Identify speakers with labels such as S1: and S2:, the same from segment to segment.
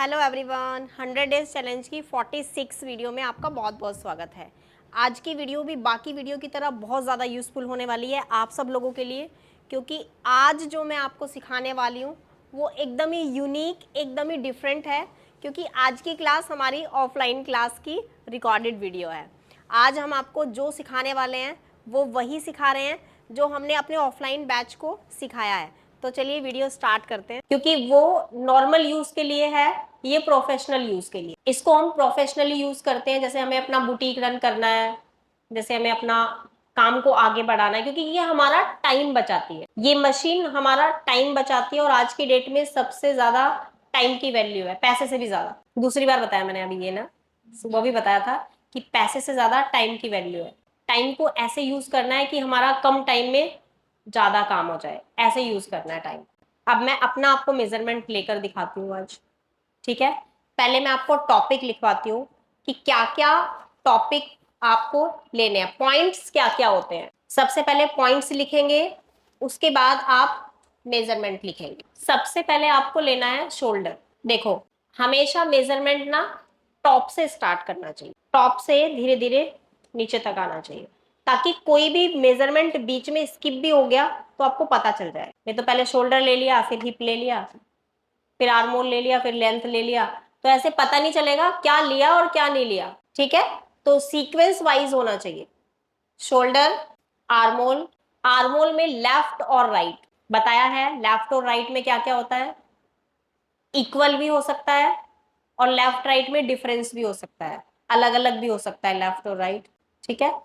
S1: Hello everyone, 100 days challenge की 46 video में आपका बहुत बहुत स्वागत है। आज की वीडियो भी बाकी वीडियो की तरह बहुत ज़्यादा यूज़फुल होने वाली है आप सब लोगों के लिए, क्योंकि आज जो मैं आपको सिखाने वाली हूँ वो एकदम ही यूनिक, एकदम ही डिफरेंट है। क्योंकि आज की क्लास हमारी ऑफलाइन क्लास की रिकॉर्डेड वीडियो है। आज हम आपको जो सिखाने वाले हैं वो वही सिखा रहे हैं जो हमने अपने ऑफलाइन बैच को सिखाया है। तो चलिए वीडियो स्टार्ट करते हैं। क्योंकि वो नॉर्मल यूज़ के लिए है, ये प्रोफेशनल यूज़ के लिए। इसको हम प्रोफेशनली यूज़ करते हैं, जैसे हमें अपना बुटीक रन करना है, जैसे हमें अपना काम को आगे बढ़ाना है, क्योंकि ये हमारा टाइम बचाती है। ये मशीन हमारा टाइम बचाती है और आज की डेट में सबसे ज़्यादा टाइम की वैल्यू है, पैसे से भी ज़्यादा। दूसरी बार बताया मैंने अभी ये ना, सुबह भी बताया था कि पैसे से ज़्यादा टाइम की वैल्यू है। टाइम को ऐसे यूज़ करना है कि हमारा कम टाइम में ज़्यादा काम हो जाए, ऐसे यूज़ करना है टाइम। अब मैं अपना आपको मेजरमेंट लेकर दिखाती हूँ आज, ठीक है। पहले मैं आपको टॉपिक लिखवाती हूँ कि क्या क्या टॉपिक आपको लेने हैं, पॉइंट्स क्या क्या होते हैं। सबसे पहले पॉइंट्स लिखेंगे, उसके बाद आप मेजरमेंट लिखेंगे। सबसे पहले आपको लेना है शोल्डर। देखो, हमेशा मेजरमेंट ना टॉप से स्टार्ट करना चाहिए, टॉप से धीरे धीरे नीचे तक आना चाहिए, ताकि कोई भी मेजरमेंट बीच में स्किप भी हो गया तो आपको पता चल जाए। नहीं तो पहले शोल्डर ले लिया, फिर हिप ले लिया, फिर आर्मोल ले लिया, फिर लेंथ ले लिया, तो ऐसे पता नहीं चलेगा क्या लिया और क्या नहीं लिया, ठीक है। तो सीक्वेंस वाइज होना चाहिए। शोल्डर, आर्मोल, आर्मोल में लेफ्ट और राइट बताया है। लेफ्ट और राइट में क्या क्या होता है, इक्वल भी हो सकता है और लेफ्ट राइट में डिफरेंस भी हो सकता है, अलग अलग भी हो सकता है लेफ्ट और राइट, ठीक है।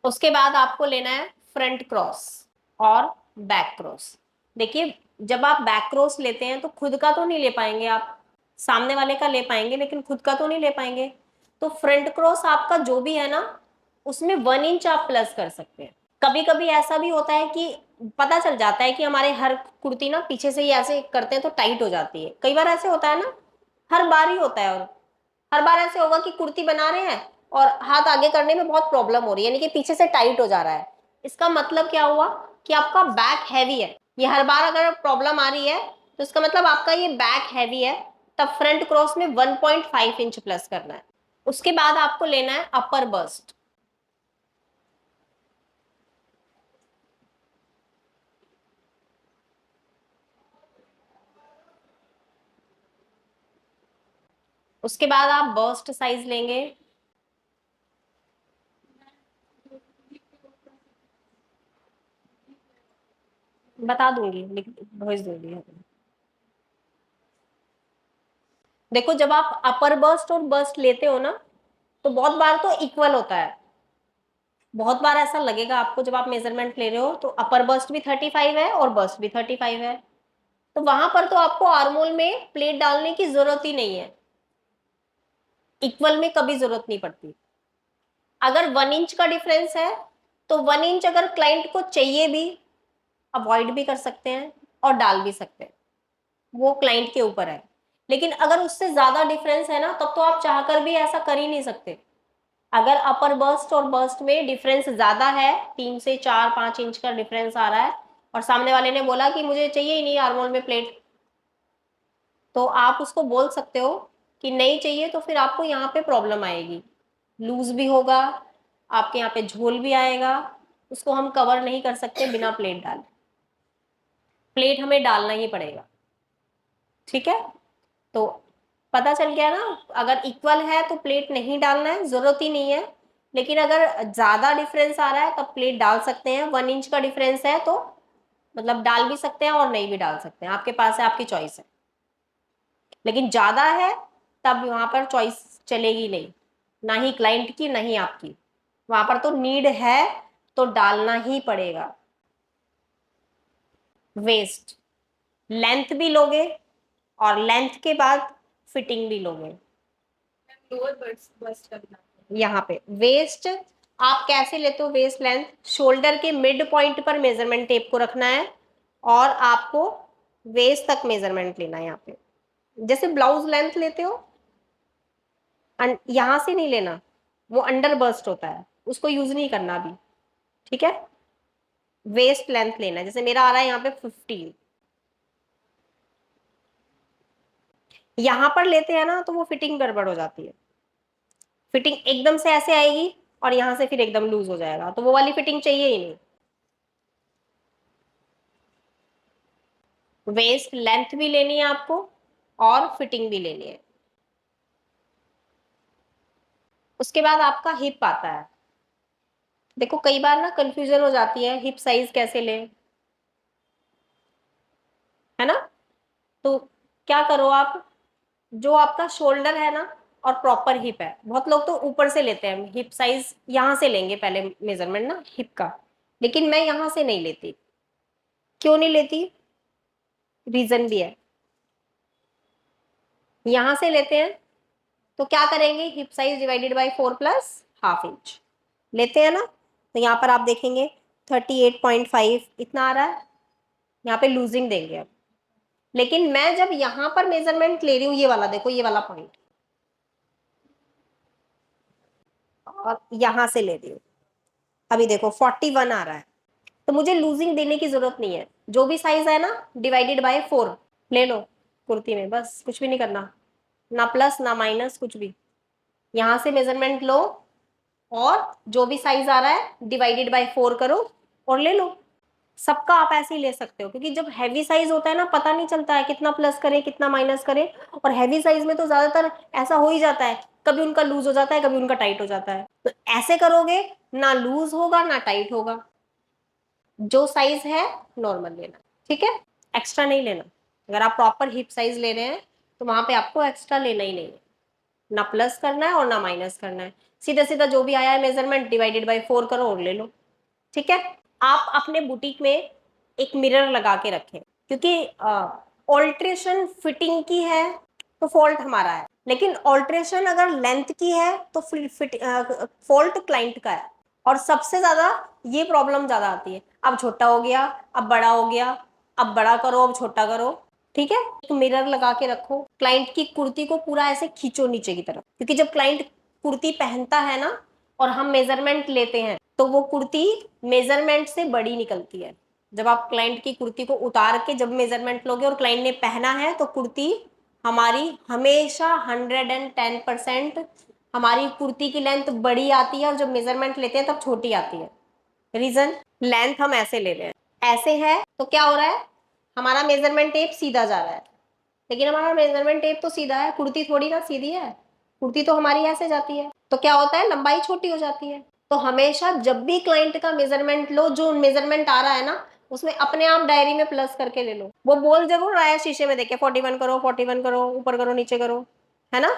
S1: उसके बाद आपको लेना है फ्रंट क्रॉस और बैक क्रॉस। देखिए, जब आप बैक क्रॉस लेते हैं तो खुद का तो नहीं ले पाएंगे आप, सामने वाले का ले पाएंगे लेकिन खुद का तो नहीं ले पाएंगे। तो फ्रंट क्रॉस आपका जो भी है ना, उसमें 1 इंच आप प्लस कर सकते हैं। कभी कभी ऐसा भी होता है कि पता चल जाता है कि हमारे हर कुर्ती ना पीछे से ही ऐसे करते हैं तो टाइट हो जाती है। कई बार ऐसे होता है ना, हर बार ही होता है। और हर बार ऐसे होगा कि कुर्ती बना रहे हैं और हाथ आगे करने में बहुत प्रॉब्लम हो रही है, यानी कि पीछे से टाइट हो जा रहा है। इसका मतलब क्या हुआ कि आपका बैक हैवी है। ये हर बार अगर प्रॉब्लम आ रही है तो इसका मतलब आपका ये बैक हैवी है। तब फ्रंट क्रॉस में 1.5 इंच प्लस करना है। उसके बाद आपको लेना है अपर बस्ट। उसके बाद आप बस्ट साइज लेंगे। बता दूंगी, भेज दूंगी। देखो, जब आप अपर बस्ट और बस्ट लेते हो ना, तो बहुत बार तो इक्वल होता है। बहुत बार ऐसा लगेगा आपको जब आप मेजरमेंट ले रहे हो तो अपर बस्ट भी 35 है और बस्ट भी 35 है, तो वहां पर तो आपको आर्मोल में प्लेट डालने की जरूरत ही नहीं है। इक्वल में कभी जरूरत नहीं पड़ती। अगर 1 इंच का डिफरेंस है तो 1 इंच अगर क्लाइंट को चाहिए भी, अवॉइड भी कर सकते हैं और डाल भी सकते हैं, वो क्लाइंट के ऊपर है। लेकिन अगर उससे ज्यादा डिफरेंस है ना, तब तो आप चाहकर भी ऐसा कर ही नहीं सकते। अगर अपर बस्ट और बस्ट में डिफरेंस ज्यादा है, 3 से 4 5 इंच का डिफरेंस आ रहा है, और सामने वाले ने बोला कि मुझे चाहिए ही नहीं आर्मोल में प्लेट, तो आप उसको बोल सकते हो कि नहीं चाहिए। तो फिर आपको यहाँ पे प्रॉब्लम आएगी, लूज भी होगा, आपके यहाँ पे झोल भी आएगा। उसको हम कवर नहीं कर सकते बिना प्लेट डाले, प्लेट हमें डालना ही पड़ेगा, ठीक है। तो पता चल गया ना, अगर इक्वल है तो प्लेट नहीं डालना है, जरूरत ही नहीं है। लेकिन अगर ज्यादा डिफरेंस आ रहा है तब प्लेट डाल सकते हैं। 1 इंच का डिफरेंस है तो मतलब डाल भी सकते हैं और नहीं भी डाल सकते हैं, आपके पास है, आपकी चॉइस है। लेकिन ज्यादा है तब वहां पर चॉइस चलेगी नहीं, ना ही क्लाइंट की ना ही आपकी। वहां पर तो नीड है तो डालना ही पड़ेगा। वेस्ट, लेंथ भी लोगे और लेंथ के बाद फिटिंग भी लोगे।
S2: लोअर बस्ट बस्ट करना है।
S1: यहाँ पे वेस्ट आप कैसे लेते हो, वेस्ट लेंथ शोल्डर के मिड पॉइंट पर मेजरमेंट टेप को रखना है और आपको वेस्ट तक मेजरमेंट लेना है। यहाँ पे जैसे ब्लाउज लेंथ लेते हो, यहां से नहीं लेना, वो अंडर बस्ट होता है, उसको यूज नहीं करना अभी, ठीक है। वेस्ट लेंथ लेना है, जैसे मेरा आ रहा है यहाँ पे 15। यहां पर लेते हैं ना तो वो फिटिंग गड़बड़ हो जाती है, फिटिंग एकदम से ऐसे आएगी और यहां से फिर एकदम लूज हो जाएगा, तो वो वाली फिटिंग चाहिए ही नहीं। वेस्ट लेंथ भी लेनी है आपको और फिटिंग भी लेनी है। उसके बाद आपका हिप आता है। देखो कई बार ना कंफ्यूजन हो जाती है हिप साइज कैसे लें, है ना। तो क्या करो आप, जो आपका शोल्डर है ना और प्रॉपर हिप है, बहुत लोग तो ऊपर से लेते हैं हिप साइज, यहां से लेंगे पहले मेजरमेंट ना हिप का, लेकिन मैं यहां से नहीं लेती। क्यों नहीं लेती, रीजन भी है। यहां से लेते हैं तो क्या करेंगे, hip size divided by 4 + ½ inch लेते हैं ना, तो यहाँ पर आप देखेंगे 38.5 इतना आ रहा है, यहाँ पे लूजिंग देंगे अब। लेकिन मैं जब यहाँ पर मेजरमेंट ले रही हूँ, ये वाला देखो, ये वाला पॉइंट, और यहां से ले रही हूँ, अभी देखो 41 आ रहा है, तो मुझे लूजिंग देने की जरूरत नहीं है। जो भी साइज है ना डिवाइडेड बाय 4 ले लो कुर्ती में, बस कुछ भी नहीं करना, ना प्लस ना माइनस कुछ भी। यहां से मेजरमेंट लो और जो भी साइज आ रहा है डिवाइडेड बाय 4 करो और ले लो। सबका आप ऐसे ही ले सकते हो, क्योंकि जब हैवी साइज होता है ना पता नहीं चलता है कितना प्लस करे कितना माइनस करे, और हैवी साइज में तो ज्यादातर ऐसा हो ही जाता है, कभी उनका लूज हो जाता है कभी उनका टाइट हो जाता है। तो ऐसे करोगे ना लूज होगा ना टाइट होगा, जो साइज है नॉर्मल लेना, ठीक है, एक्स्ट्रा नहीं लेना। अगर आप प्रॉपर हिप साइज ले रहे हैं तो वहां पे आपको एक्स्ट्रा लेना ही नहीं है, ना प्लस करना है और ना माइनस करना है, सीधा सीधा जो भी आया है मेजरमेंट डिवाइडेड बाय 4 करो और ले लो, ठीक है। आप अपने बुटीक में एक मिरर लगा के रखें, क्योंकि ऑल्ट्रेशन फिटिंग की है तो फॉल्ट हमारा है, लेकिन ऑल्ट्रेशन अगर लेंथ की है तो फॉल्ट क्लाइंट का है। और सबसे ज्यादा ये प्रॉब्लम ज्यादा आती है, अब छोटा हो गया अब बड़ा हो गया, अब बड़ा करो अब छोटा करो, ठीक है। एक मिरर लगा के रखो, क्लाइंट की कुर्ती को पूरा ऐसे खींचो नीचे की तरफ, क्योंकि जब क्लाइंट कुर्ती पहनता है ना और हम मेजरमेंट लेते हैं तो वो कुर्ती मेजरमेंट से बड़ी निकलती है। जब आप क्लाइंट की कुर्ती को उतार के जब मेजरमेंट लोगे और क्लाइंट ने पहना है तो कुर्ती हमारी हमेशा 110% हमारी कुर्ती की लेंथ बड़ी आती है, और जब मेजरमेंट लेते हैं तब छोटी आती है। रीजन, लेंथ हम ऐसे ले रहे हैं, ऐसे है तो क्या हो रहा है, हमारा मेजरमेंट टेप सीधा जा रहा है, लेकिन हमारा मेजरमेंट टेप तो सीधा है, कुर्ती थोड़ी ना सीधी है, कुर्ती तो हमारी ऐसे जाती है, तो क्या होता है लंबाई छोटी हो जाती है। तो हमेशा जब भी क्लाइंट का मेजरमेंट लो, जो मेजरमेंट आ रहा है ना उसमें अपने आप डायरी में प्लस करके ले लो। वो बोल जरूर रहा है शीशे में देखे 41 करो 41 करो, ऊपर करो नीचे करो, है ना,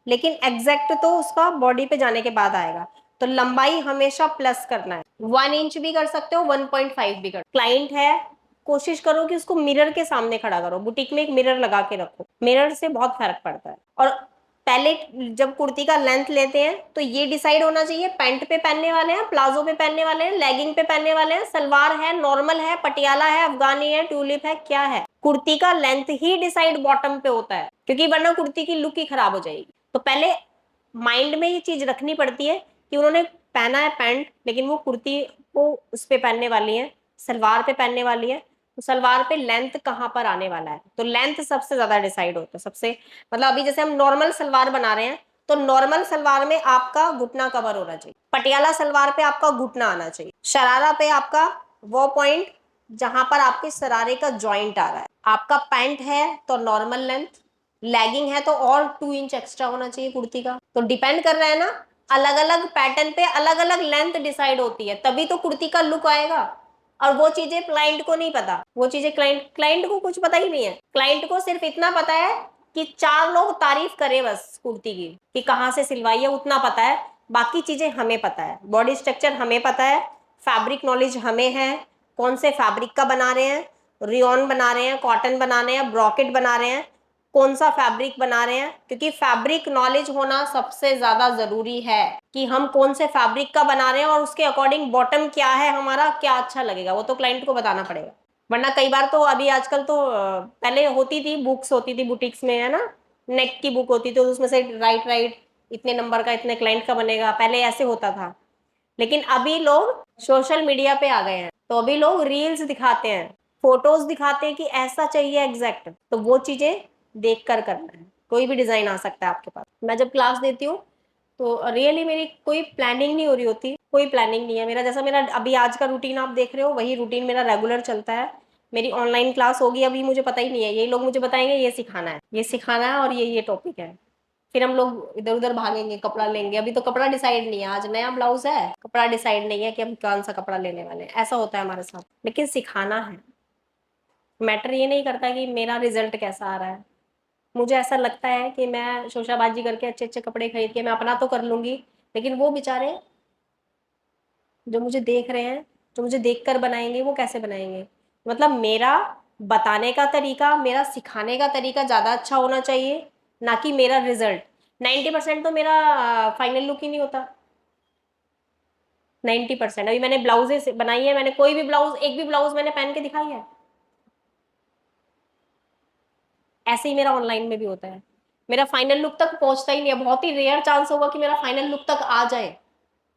S1: लेकिन एग्जैक्ट तो उसका बॉडी पे जाने के बाद आएगा। तो लंबाई हमेशा प्लस करना है, 1 इंच भी कर सकते हो 1.5 भी कर। क्लाइंट है, कोशिश करो कि उसको मिरर के सामने खड़ा करो, बुटीक में एक मिरर लगा के रखो, मिरर से बहुत फर्क पड़ता है। और पहले जब कुर्ती का लेंथ लेते हैं तो ये डिसाइड होना चाहिए पैंट पे पहनने वाले हैं, प्लाजो पे पहनने वाले हैं, लेगिंग पे पहनने वाले हैं, सलवार है, नॉर्मल है, पटियाला है, अफगानी है, ट्यूलिप है, क्या है। कुर्ती का लेंथ ही डिसाइड बॉटम पे होता है, क्योंकि वरना कुर्ती की लुक ही खराब हो जाएगी। तो पहले माइंड में ये चीज रखनी पड़ती है कि उन्होंने पहना है पैंट, लेकिन वो कुर्ती को उस पे पहनने वाली है, सलवार पे पहनने वाली है, तो सलवार पे लेंथ कहाँ पर आने वाला है, तो लेंथ सबसे ज्यादा डिसाइड होता है सबसे। मतलब अभी जैसे हम नॉर्मल सलवार बना रहे हैं तो नॉर्मल सलवार में आपका घुटना कवर होना चाहिए, पटियाला सलवार पे आपका घुटना आना चाहिए, शरारा पे आपका वो पॉइंट जहां पर आपके शरारे का जॉइंट आ रहा है। आपका पैंट है तो नॉर्मल लेंथ, लेगिंग है तो और 2 इंच एक्स्ट्रा होना चाहिए कुर्ती का। तो डिपेंड कर रहा है ना, अलग अलग पैटर्न पे अलग अलग लेंथ डिसाइड होती है, तभी तो कुर्ती का लुक आएगा। और वो चीजें क्लाइंट को नहीं पता, वो चीजें क्लाइंट क्लाइंट को कुछ पता ही नहीं है, क्लाइंट को सिर्फ इतना पता है कि 4 लोग तारीफ करें बस कुर्ती की कि कहाँ से सिलवाई है, उतना पता है। बाकी चीजें हमें पता है, बॉडी स्ट्रक्चर हमें पता है, फैब्रिक नॉलेज हमें है, कौन से फैब्रिक का बना रहे हैं, रियॉन बना रहे हैं, कॉटन बना रहे हैं, ब्रॉकेट बना रहे हैं, कौन सा फैब्रिक बना रहे हैं, क्योंकि फैब्रिक नॉलेज होना सबसे ज्यादा जरूरी है कि हम कौन से फैब्रिक का बना रहे हैं और उसके अकॉर्डिंग बॉटम क्या है हमारा, क्या अच्छा लगेगा, वो तो क्लाइंट को बताना पड़ेगा। वरना कई बार तो अभी आजकल तो पहले होती थी बुक्स, होती थी बुटीक्स में, है ना, नेक की बुक होती थी, तो उसमें से राइट राइट इतने नंबर का इतने क्लाइंट का बनेगा, पहले ऐसे होता था। लेकिन अभी लोग सोशल मीडिया पे आ गए हैं, तो अभी लोग रील्स दिखाते हैं, फोटोज दिखाते हैं कि ऐसा चाहिए एग्जैक्ट, तो वो चीजें देख कर करना है। कोई भी डिजाइन आ सकता है आपके पास। मैं जब क्लास देती हूँ तो रियली मेरी कोई प्लानिंग नहीं हो रही होती, कोई प्लानिंग नहीं है मेरा। जैसा मेरा अभी आज का रूटीन आप देख रहे हो, वही रूटीन मेरा रेगुलर चलता है। मेरी ऑनलाइन क्लास होगी अभी, मुझे पता ही नहीं है, ये लोग मुझे बताएंगे ये सिखाना है, ये सिखाना है, और ये टॉपिक है। फिर हम लोग इधर उधर भागेंगे, कपड़ा लेंगे। अभी तो कपड़ा डिसाइड नहीं है, आज नया ब्लाउज है, कपड़ा डिसाइड नहीं है कि हम कौन सा कपड़ा लेने वाले हैं। ऐसा होता है हमारे साथ, लेकिन सिखाना है। मैटर ये नहीं करता कि मेरा रिजल्ट कैसा आ रहा है। मुझे ऐसा लगता है कि मैं शोशाबाजी करके अच्छे अच्छे कपड़े खरीद के मैं अपना तो कर लूंगी, लेकिन वो बेचारे जो मुझे देख रहे हैं, जो मुझे देखकर बनाएंगे, वो कैसे बनाएंगे। मतलब मेरा बताने का तरीका, मेरा सिखाने का तरीका ज्यादा अच्छा होना चाहिए, ना कि मेरा रिजल्ट। 90% तो मेरा फाइनल लुक ही नहीं होता। 90% अभी मैंने ब्लाउजेस बनाई है, मैंने कोई भी ब्लाउज, एक भी ब्लाउज मैंने पहन के दिखाई है। ऐसे ही मेरा ऑनलाइन में भी होता है, मेरा फाइनल लुक तक पहुंचता ही नहीं है। बहुत ही रेयर चांस होगा कि मेरा फाइनल लुक तक आ जाए,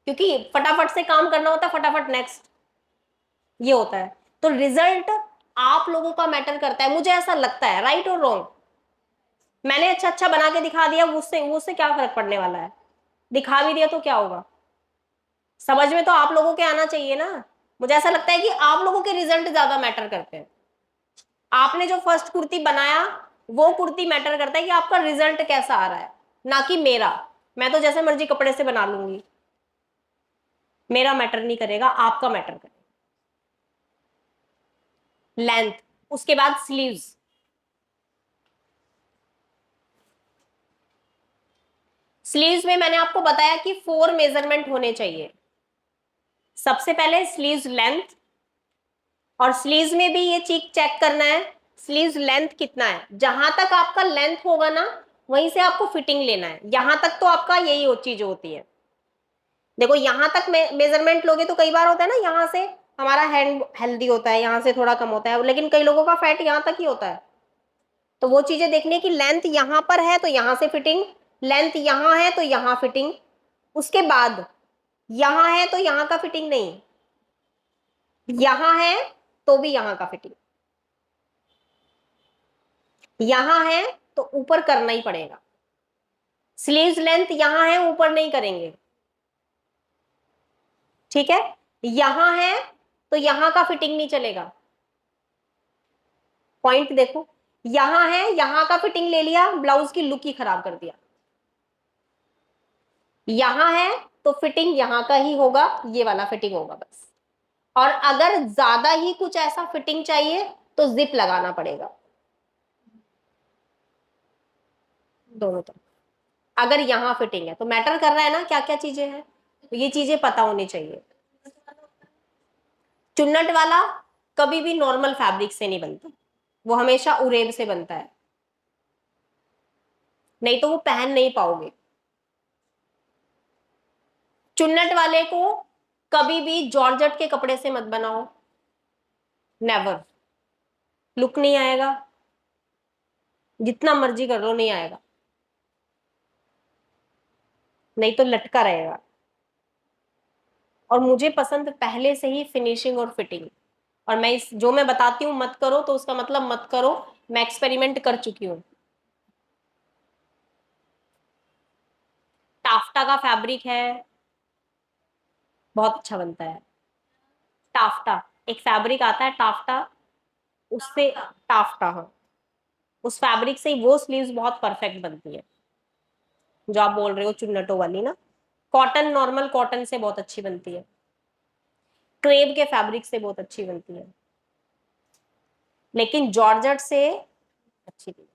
S1: क्योंकि फटाफट से काम करना होता है, फटाफट नेक्स्ट, ये होता है। तो रिजल्ट आप लोगों का मैटर करता है, मुझे ऐसा लगता है। राइट और रॉन्ग, मैंने अच्छा अच्छा बना के दिखा दिया, उससे उससे क्या फर्क पड़ने वाला है। दिखा भी दिया तो क्या होगा, समझ में तो आप लोगों के आना चाहिए ना। मुझे ऐसा लगता है कि आप लोगों के रिजल्ट ज्यादा मैटर करते हैं। आपने जो फर्स्ट कुर्ती बनाया, वो कुर्ती मैटर करता है कि आपका रिजल्ट कैसा आ रहा है, ना कि मेरा। मैं तो जैसे मर्जी कपड़े से बना लूंगी, मेरा मैटर नहीं करेगा, आपका मैटर करेगा। लेंथ, उसके बाद स्लीव्स। स्लीव्स में मैंने आपको बताया कि 4 मेजरमेंट होने चाहिए। सबसे पहले स्लीव्स लेंथ, और स्लीव्स में भी ये चीज चेक करना है स्लीव्स लेंथ कितना है। जहां तक आपका लेंथ होगा ना, वहीं से आपको फिटिंग लेना है। यहां तक तो आपका यही चीज होती है। देखो यहां तक मेजरमेंट लोगे तो कई बार होता है ना, यहाँ से हमारा हैंड हेल्दी होता है, यहाँ से थोड़ा कम होता है, लेकिन कई लोगों का फैट यहाँ तक ही होता है। तो वो चीजें देखने की, लेंथ यहाँ पर है तो यहाँ से फिटिंग, लेंथ यहाँ है तो यहाँ फिटिंग, उसके बाद यहाँ है तो यहाँ का फिटिंग नहीं, यहाँ है तो भी यहाँ का फिटिंग, यहाँ है तो ऊपर करना ही पड़ेगा। स्लीव्स लेंथ यहाँ है, ऊपर नहीं करेंगे, ठीक है। यहाँ है तो यहाँ का फिटिंग नहीं चलेगा। पॉइंट देखो, यहां है, यहां का फिटिंग ले लिया, ब्लाउज की लुक ही खराब कर दिया। यहां है तो फिटिंग यहां का ही होगा, ये वाला फिटिंग होगा बस। और अगर ज्यादा ही कुछ ऐसा फिटिंग चाहिए तो जिप लगाना पड़ेगा दोनों तरफ। अगर यहां फिटिंग है तो मैटर कर रहा है ना क्या क्या चीजें हैं, तो ये चीजें पता होनी चाहिए। चुन्नट वाला कभी भी नॉर्मल फैब्रिक से नहीं बनता, वो हमेशा उरेब से बनता है, नहीं तो वो पहन नहीं पाओगे। चुन्नट वाले को कभी भी जॉर्जेट के कपड़े से मत बनाओ, नेवर। लुक नहीं आएगा, जितना मर्जी कर लो नहीं आएगा, नहीं तो लटका रहेगा। और मुझे पसंद पहले से ही फिनिशिंग और फिटिंग। और मैं इस जो मैं बताती हूँ मत करो तो उसका मतलब मत करो, मैं एक्सपेरिमेंट कर चुकी हूँ। टाफ्टा का फैब्रिक है, बहुत अच्छा बनता है। टाफ्टा एक फैब्रिक आता है, टाफ्टा, उससे, टाफ्टा हाँ, उस फैब्रिक से ही वो स्लीव्स बहुत परफेक्ट बनती है, जो आप बोल रहे हो चुन्नटों वाली ना। कॉटन, नॉर्मल कॉटन से बहुत अच्छी बनती है, क्रेप के फैब्रिक से बहुत अच्छी बनती है, लेकिन जॉर्जेट से अच्छी नहीं।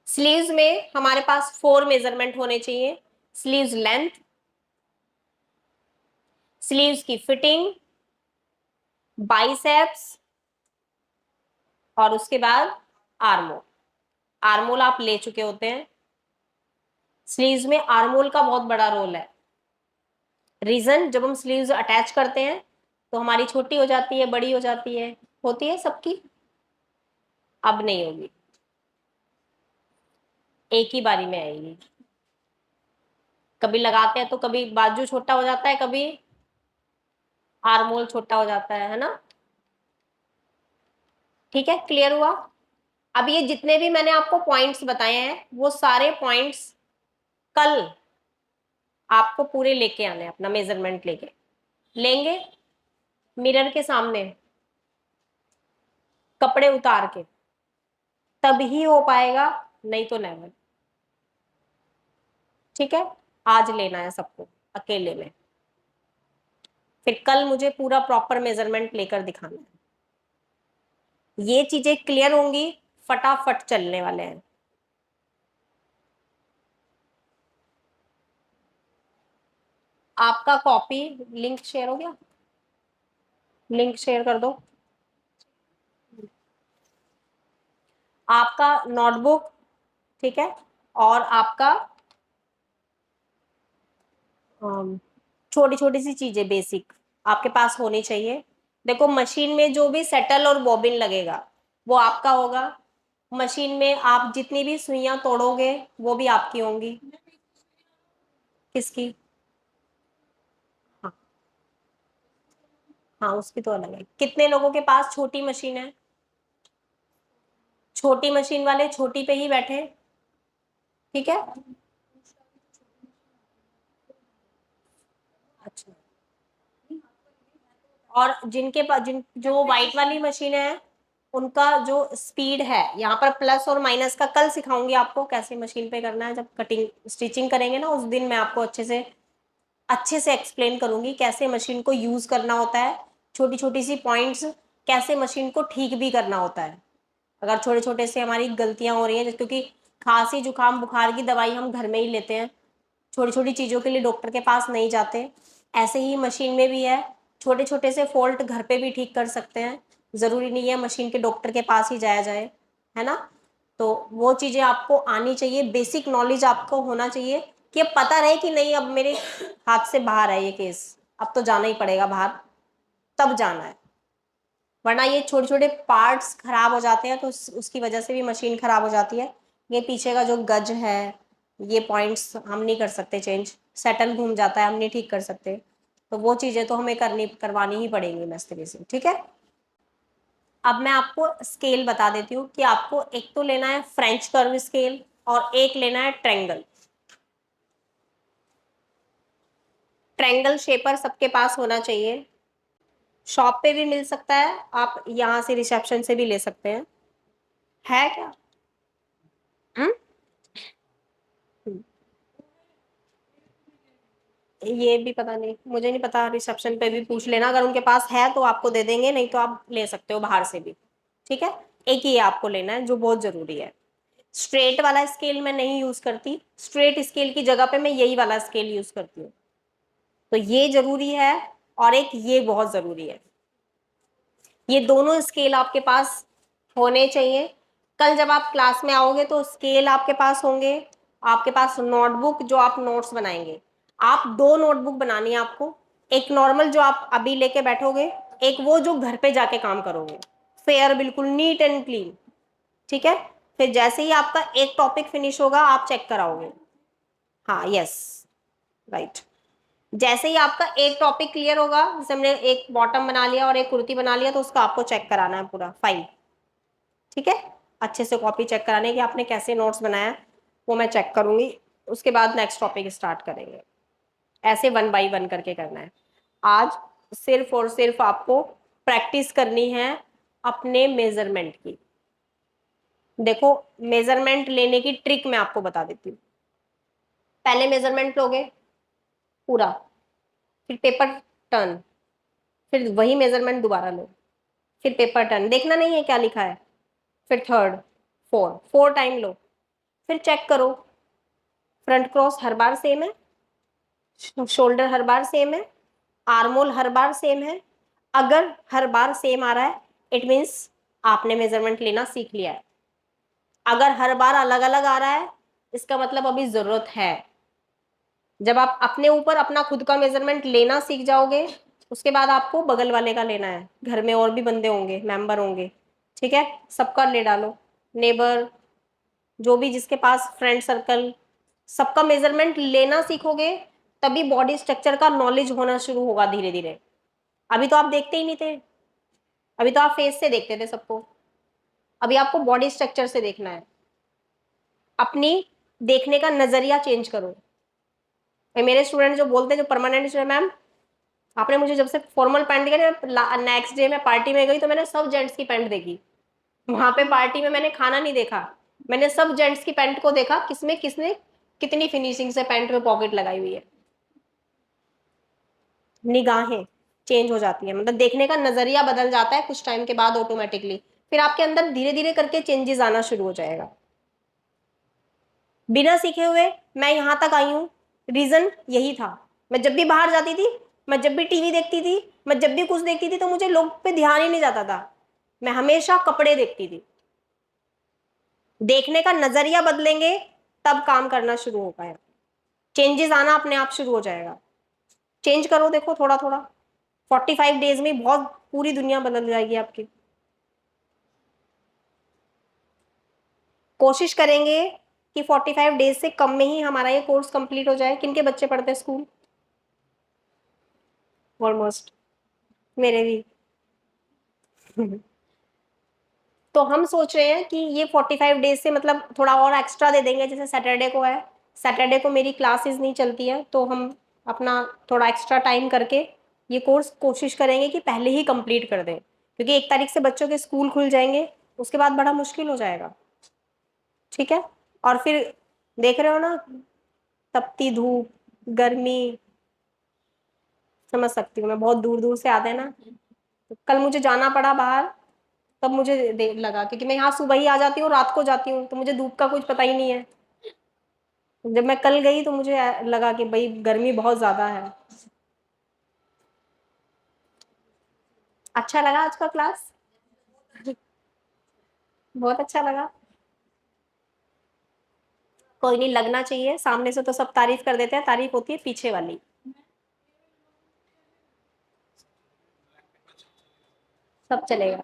S1: स्लीव्स में हमारे पास 4 मेजरमेंट होने चाहिए। स्लीव्स लेंथ, स्लीव्स की फिटिंग, बाइसेप्स, और उसके बाद आर्मोल। आर्मोल आप ले चुके होते हैं। स्लीव्स में आर्मोल का बहुत बड़ा रोल है। रीजन, जब हम स्लीव्स अटैच करते हैं तो हमारी छोटी हो जाती है, बड़ी हो जाती है, होती है सबकी, अब नहीं होगी, एक ही बारी में आएगी। कभी लगाते हैं तो कभी बाजू छोटा हो जाता है, कभी आर्मोल छोटा हो जाता है ना। ठीक है, क्लियर हुआ। अब ये जितने भी मैंने आपको पॉइंट्स बताए हैं वो सारे पॉइंट्स कल आपको पूरे लेके आने हैं, अपना मेजरमेंट लेके लेंगे मिरर के सामने कपड़े उतार के, तब ही हो पाएगा, नहीं तो नेवर। ठीक है, आज लेना है सबको अकेले में, फिर कल मुझे पूरा प्रॉपर मेजरमेंट लेकर दिखाना है। ये चीजें क्लियर होंगी, फटाफट चलने वाले हैं। आपका कॉपी लिंक शेयर हो गया, लिंक शेयर कर दो। आपका नोटबुक, ठीक है, और आपका छोटी छोटी सी चीजें बेसिक आपके पास होनी चाहिए। देखो मशीन में जो भी सेटल और बॉबिन लगेगा वो आपका होगा, मशीन में आप जितनी भी सुइयां तोड़ोगे वो भी आपकी होंगी। किसकी? हाँ, हाँ उसकी तो अलग है। कितने लोगों के पास छोटी मशीन है? छोटी मशीन वाले छोटी पे ही बैठे, ठीक है। अच्छा, और जिनके पास जिन जो व्हाइट वाली मशीन है उनका जो स्पीड है, यहाँ पर प्लस और माइनस का कल सिखाऊंगी आपको कैसे मशीन पे करना है। जब कटिंग स्टिचिंग करेंगे ना उस दिन मैं आपको अच्छे से एक्सप्लेन करूंगी कैसे मशीन को यूज करना होता है, छोटी छोटी सी पॉइंट्स, कैसे मशीन को ठीक भी करना होता है। अगर छोटे छोटे से हमारी गलतियां हो रही हैं, क्योंकि खांसी जुकाम बुखार की दवाई हम घर में ही लेते हैं, छोटी छोटी चीजों के लिए डॉक्टर के पास नहीं जाते, ऐसे ही मशीन में भी है। छोटे छोटे से फॉल्ट घर पे भी ठीक कर सकते हैं, जरूरी नहीं है मशीन के डॉक्टर के पास ही जाया जाए, है ना। तो वो चीजें आपको आनी चाहिए, बेसिक नॉलेज आपको होना चाहिए कि अब पता रहे कि नहीं अब मेरे हाथ से बाहर है ये केस, अब तो जाना ही पड़ेगा बाहर, तब जाना है। वरना ये छोटे छोटे पार्ट्स खराब हो जाते हैं तो उसकी वजह से भी मशीन खराब हो जाती है। ये पीछे का जो गज है, ये पॉइंट्स हम नहीं कर सकते चेंज, सेटल घूम जाता है हम नहीं ठीक कर सकते, तो वो चीजें तो हमें करवानी ही पड़ेंगी मिस्त्री से, ठीक है। अब मैं आपको स्केल बता देती हूँ कि आपको एक तो लेना है फ्रेंच कर्व स्केल और एक लेना है ट्रायंगल। ट्रायंगल शेपर सबके पास होना चाहिए, शॉप पे भी मिल सकता है, आप यहाँ से रिसेप्शन से भी ले सकते हैं। है क्या? हम्म, ये भी पता नहीं, मुझे नहीं पता, रिसेप्शन पे भी पूछ लेना, अगर उनके पास है तो आपको दे देंगे, नहीं तो आप ले सकते हो बाहर से भी, ठीक है। एक ही आपको लेना है जो बहुत जरूरी है। स्ट्रेट वाला स्केल मैं नहीं यूज करती, स्ट्रेट स्केल की जगह पे मैं यही वाला स्केल यूज करती हूँ, तो ये जरूरी है, और एक ये बहुत जरूरी है। ये दोनों स्केल आपके पास होने चाहिए। कल जब आप क्लास में आओगे तो स्केल आपके पास होंगे, आपके पास नोटबुक जो आप नोट्स बनाएंगे, आप दो नोटबुक बनानी है आपको, एक नॉर्मल जो आप अभी लेके बैठोगे, एक वो जो घर पे जाके काम करोगे, फेयर बिल्कुल नीट एंड क्लीन, ठीक है। फिर जैसे ही आपका एक टॉपिक फिनिश होगा आप चेक कराओगे। हाँ यस, राइट। जैसे ही आपका एक टॉपिक क्लियर होगा, जैसे हमने एक बॉटम बना लिया और एक कुर्ती बना लिया, तो उसका आपको चेक कराना है पूरा फाइल, ठीक है। अच्छे से कॉपी चेक कराने की आपने कैसे नोट्स बनाया है, वो मैं चेक करूंगी, उसके बाद नेक्स्ट टॉपिक स्टार्ट करेंगे। ऐसे वन बाय वन करके करना है। आज सिर्फ और सिर्फ आपको प्रैक्टिस करनी है अपने मेजरमेंट की। देखो मेजरमेंट लेने की ट्रिक मैं आपको बता देती हूँ। पहले मेजरमेंट लोगे पूरा, फिर पेपर टर्न, फिर वही मेजरमेंट दोबारा लो, फिर पेपर टर्न, देखना नहीं है क्या लिखा है, फिर थर्ड, फोर टाइम लो, फिर चेक करो फ्रंट क्रॉस हर बार सेम है, शोल्डर हर बार सेम है, आर्मोल हर बार सेम है। अगर हर बार सेम आ रहा है इट मीन्स आपने मेजरमेंट लेना सीख लिया है। अगर हर बार अलग अलग आ रहा है इसका मतलब अभी जरूरत है। जब आप अपने ऊपर अपना खुद का मेजरमेंट लेना सीख जाओगे, उसके बाद आपको बगल वाले का लेना है, घर में और भी बंदे होंगे, मेंबर होंगे, ठीक है, सबका ले डालो, नेबर, जो भी जिसके पास फ्रेंड सर्कल, सबका मेजरमेंट लेना सीखोगे, तभी बॉडी स्ट्रक्चर का नॉलेज होना शुरू होगा धीरे धीरे। अभी तो आप देखते ही नहीं थे, अभी तो आप फेस से देखते थे सबको, अभी आपको बॉडी स्ट्रक्चर से देखना है, अपनी देखने का नजरिया चेंज करो। मेरे स्टूडेंट जो बोलते हैं, जो परमानेंट स्टूडेंट, मैम आपने मुझे जब से फॉर्मल पैंट दिखा, नेक्स्ट डे मैं पार्टी में गई तो मैंने सब जेंट्स की पैंट देखी। वहां पे पार्टी में मैंने खाना नहीं देखा, मैंने सब जेंट्स की पैंट को देखा, किसमें किसने कितनी फिनिशिंग से पैंट में पॉकेट लगाई हुई है। निगाहें चेंज हो जाती है, मतलब देखने का नजरिया बदल जाता है कुछ टाइम के बाद ऑटोमेटिकली। फिर आपके अंदर धीरे धीरे करके चेंजेस आना शुरू हो जाएगा। बिना सीखे हुए मैं यहां तक आई हूं, रीजन यही था। मैं जब भी बाहर जाती थी, मैं जब भी टीवी देखती थी, मैं जब भी कुछ देखती थी, तो मुझे लोग पे ध्यान ही नहीं जाता था, मैं हमेशा कपड़े देखती थी। देखने का नजरिया बदलेंगे तब काम करना शुरू हो पाएगा, चेंजेस आना अपने आप शुरू हो जाएगा। चेंज करो, देखो थोड़ा थोड़ा, 45 डेज में बहुत पूरी दुनिया बदल जाएगी आपकी। कोशिश करेंगे कि 45 डेज से कम में ही हमारा ये कोर्स कंप्लीट हो जाए। किनके बच्चे पढ़ते हैं स्कूल? ऑलमोस्ट मेरे भी। तो हम सोच रहे हैं कि ये 45 डेज से मतलब थोड़ा और एक्स्ट्रा दे देंगे, जैसे सैटरडे को है, सैटरडे को मेरी क्लासेस नहीं चलती है, तो हम अपना थोड़ा एक्स्ट्रा टाइम करके ये कोर्स कोशिश करेंगे कि पहले ही कंप्लीट कर दें, क्योंकि 1 तारीख से बच्चों के स्कूल खुल जाएंगे, उसके बाद बड़ा मुश्किल हो जाएगा। ठीक है, और फिर देख रहे हो ना, तपती धूप, गर्मी, समझ सकती हूँ मैं, बहुत दूर दूर से आते हैं ना। तो कल मुझे जाना पड़ा बाहर, तब मुझे देर लगा, क्योंकि मैं यहाँ सुबह ही आ जाती हूँ, रात को जाती हूँ, तो मुझे धूप का कुछ पता ही नहीं है। जब मैं कल गई तो मुझे लगा कि भाई गर्मी बहुत ज्यादा है। अच्छा लगा आज का क्लास? बहुत अच्छा लगा। कोई नहीं, लगना चाहिए, सामने से तो सब तारीफ कर देते हैं, तारीफ होती है पीछे वाली। सब चलेगा।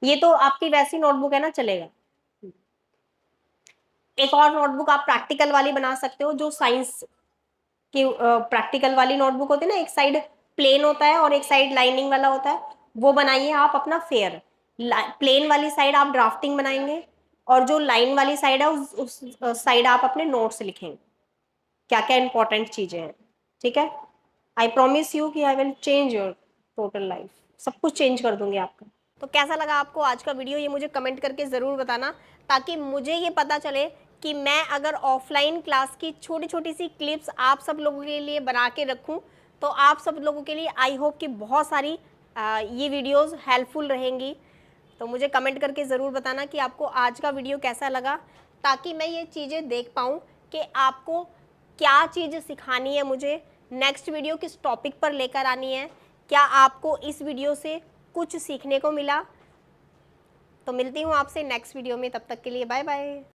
S1: ये तो आपकी वैसी नोटबुक है ना, चलेगा। एक और नोटबुक आप प्रैक्टिकल वाली बना सकते हो, जो साइंस की प्रैक्टिकल वाली नोटबुक होती है ना, एक साइड प्लेन होता है और एक साइड लाइनिंग वाला होता है, वो बनाइए आप अपना फेयर। प्लेन वाली साइड आप ड्राफ्टिंग बनाएंगे, और जो लाइन वाली साइड है उस साइड आप अपने नोट्स लिखेंगे, क्या क्या इंपॉर्टेंट चीजें हैं। ठीक है, आई प्रॉमिस यू कि I will change your total life, सब कुछ चेंज कर दूंगी आपका। तो कैसा लगा आपको आज का वीडियो, ये मुझे कमेंट करके ज़रूर बताना, ताकि मुझे ये पता चले कि मैं अगर ऑफलाइन क्लास की छोटी छोटी सी क्लिप्स आप सब लोगों के लिए बना के रखूं, तो आप सब लोगों के लिए आई होप कि बहुत सारी ये वीडियोस हेल्पफुल रहेंगी। तो मुझे कमेंट करके ज़रूर बताना कि आपको आज का वीडियो कैसा लगा, ताकि मैं ये चीज़ें देख पाऊँ कि आपको क्या चीज़ सिखानी है, मुझे नेक्स्ट वीडियो किस टॉपिक पर लेकर आनी है, क्या आपको इस वीडियो से कुछ सीखने को मिला। तो मिलती हूँ आपसे नेक्स्ट वीडियो में, तब तक के लिए बाय बाय।